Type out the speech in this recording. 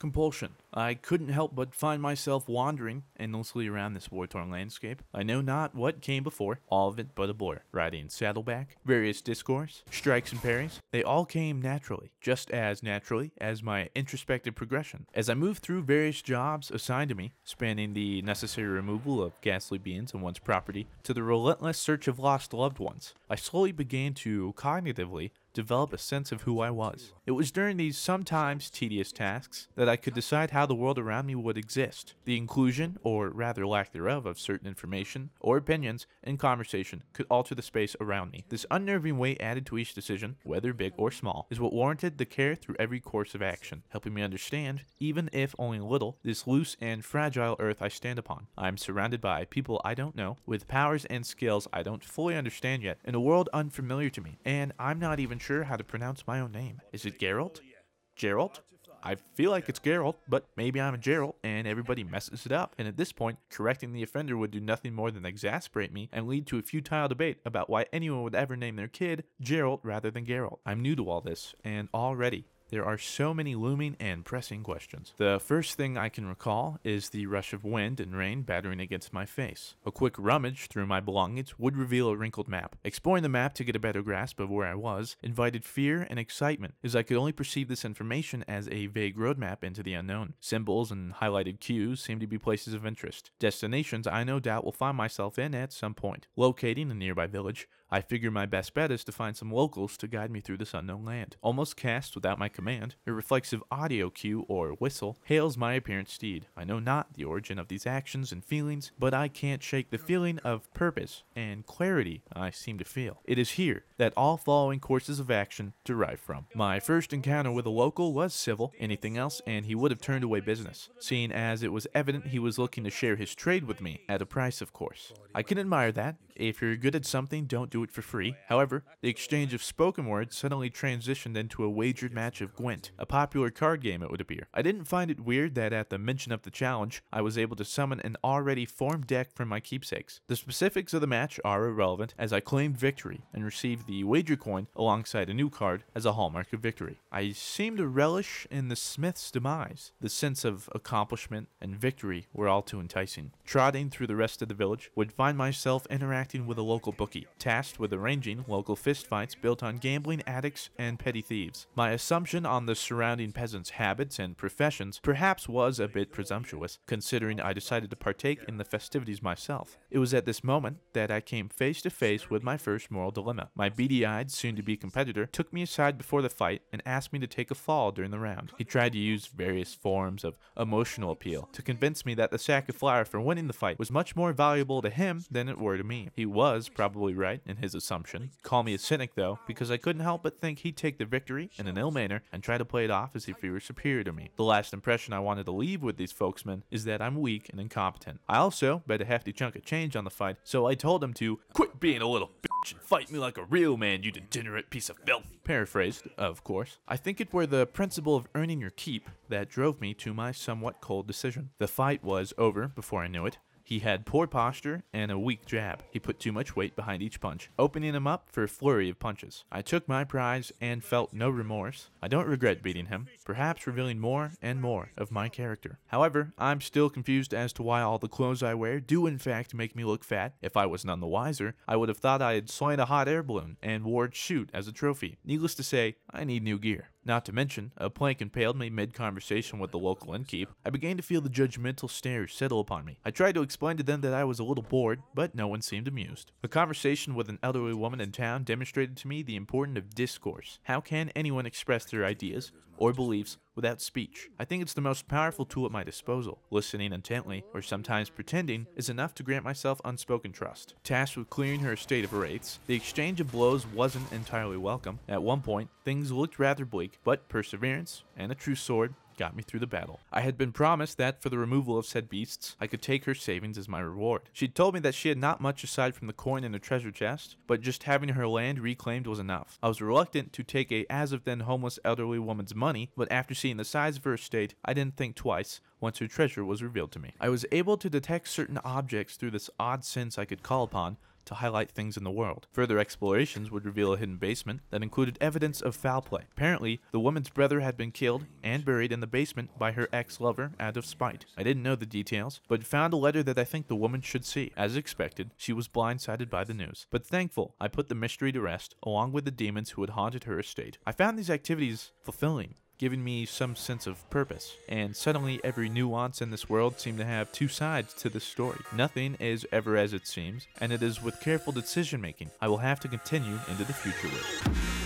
Compulsion. I couldn't help but find myself wandering endlessly around this war-torn landscape. I know not what came before, all of it but a blur. Riding saddleback, various discourse, strikes and parries, they all came naturally, just as naturally as my introspective progression. As I moved through various jobs assigned to me, spanning the necessary removal of ghastly beings and one's property to the relentless search of lost loved ones, I slowly began to cognitively develop a sense of who I was. It was during these sometimes tedious tasks that I could decide how the world around me would exist. The inclusion, or rather lack thereof, of certain information or opinions in conversation could alter the space around me. This unnerving weight added to each decision, whether big or small, is what warranted the care through every course of action, helping me understand, even if only a little, this loose and fragile earth I stand upon. I am surrounded by people I don't know, with powers and skills I don't fully understand yet, in a world unfamiliar to me, and I'm not even sure how to pronounce my own name. Is it Geralt? Geralt? I feel like it's Geralt, but maybe I'm a Geralt and everybody messes it up. And at this point, correcting the offender would do nothing more than exasperate me and lead to a futile debate about why anyone would ever name their kid Geralt rather than Geralt. I'm new to all this, and already there are so many looming and pressing questions. The first thing I can recall is the rush of wind and rain battering against my face. A quick rummage through my belongings would reveal a wrinkled map. Exploring the map to get a better grasp of where I was invited fear and excitement, as I could only perceive this information as a vague roadmap into the unknown. Symbols and highlighted cues seem to be places of interest, destinations I no doubt will find myself in at some point. Locating a nearby village, I figure my best bet is to find some locals to guide me through this unknown land. Almost cast without my command, a reflexive audio cue or whistle hails my apparent steed. I know not the origin of these actions and feelings, but I can't shake the feeling of purpose and clarity I seem to feel. It is here that all following courses of action derive from. My first encounter with a local was civil, anything else, and he would have turned away business, seeing as it was evident he was looking to share his trade with me, at a price of course. I can admire that. If you're good at something, don't do it for free. However, the exchange of spoken words suddenly transitioned into a wagered match of Gwent, a popular card game it would appear. I didn't find it weird that at the mention of the challenge, I was able to summon an already formed deck from my keepsakes. The specifics of the match are irrelevant, as I claimed victory and received the wager coin alongside a new card as a hallmark of victory. I seemed to relish in the smith's demise. The sense of accomplishment and victory were all too enticing. Trotting through the rest of the village, would find myself interacting with a local bookie, tasked with arranging local fistfights built on gambling addicts and petty thieves. My assumption on the surrounding peasants' habits and professions perhaps was a bit presumptuous, considering I decided to partake in the festivities myself. It was at this moment that I came face to face with my first moral dilemma. My beady-eyed, soon-to-be competitor took me aside before the fight and asked me to take a fall during the round. He tried to use various forms of emotional appeal to convince me that the sack of flour for winning the fight was much more valuable to him than it were to me. He was probably right in his assumption. Call me a cynic though, because I couldn't help but think he'd take the victory in an ill manner and try to play it off as if he were superior to me. The last impression I wanted to leave with these folksmen is that I'm weak and incompetent. I also bet a hefty chunk of change on the fight, so I told him to quit being a little bitch and fight me like a real man, you degenerate piece of filth. Paraphrased, of course. I think it were the principle of earning your keep that drove me to my somewhat cold decision. The fight was over before I knew it. He had poor posture and a weak jab. He put too much weight behind each punch, opening him up for a flurry of punches. I took my prize and felt no remorse. I don't regret beating him, perhaps revealing more and more of my character. However, I'm still confused as to why all the clothes I wear do in fact make me look fat. If I was none the wiser, I would have thought I had slain a hot air balloon and wore its chute as a trophy. Needless to say, I need new gear. Not to mention, a plank impaled me mid-conversation with the local innkeep. I began to feel the judgmental stares settle upon me. I tried to explain to them that I was a little bored, but no one seemed amused. A conversation with an elderly woman in town demonstrated to me the importance of discourse. How can anyone express their ideas or beliefs without speech? I think it's the most powerful tool at my disposal. Listening intently, or sometimes pretending, is enough to grant myself unspoken trust. Tasked with clearing her estate of wraiths, the exchange of blows wasn't entirely welcome. At one point, things looked rather bleak, but perseverance and a true sword got me through the battle. I had been promised that for the removal of said beasts, I could take her savings as my reward. She'd told me that she had not much aside from the coin in her treasure chest, but just having her land reclaimed was enough. I was reluctant to take a as of then homeless elderly woman's money, but after seeing the size of her estate, I didn't think twice once her treasure was revealed to me. I was able to detect certain objects through this odd sense I could call upon to highlight things in the world. Further explorations would reveal a hidden basement that included evidence of foul play. Apparently, the woman's brother had been killed and buried in the basement by her ex-lover out of spite. I didn't know the details, but found a letter that I think the woman should see. As expected, she was blindsided by the news, but thankful I put the mystery to rest, along with the demons who had haunted her estate. I found these activities fulfilling, giving me some sense of purpose. And suddenly every nuance in this world seemed to have two sides to this story. Nothing is ever as it seems, and it is with careful decision making I will have to continue into the future with.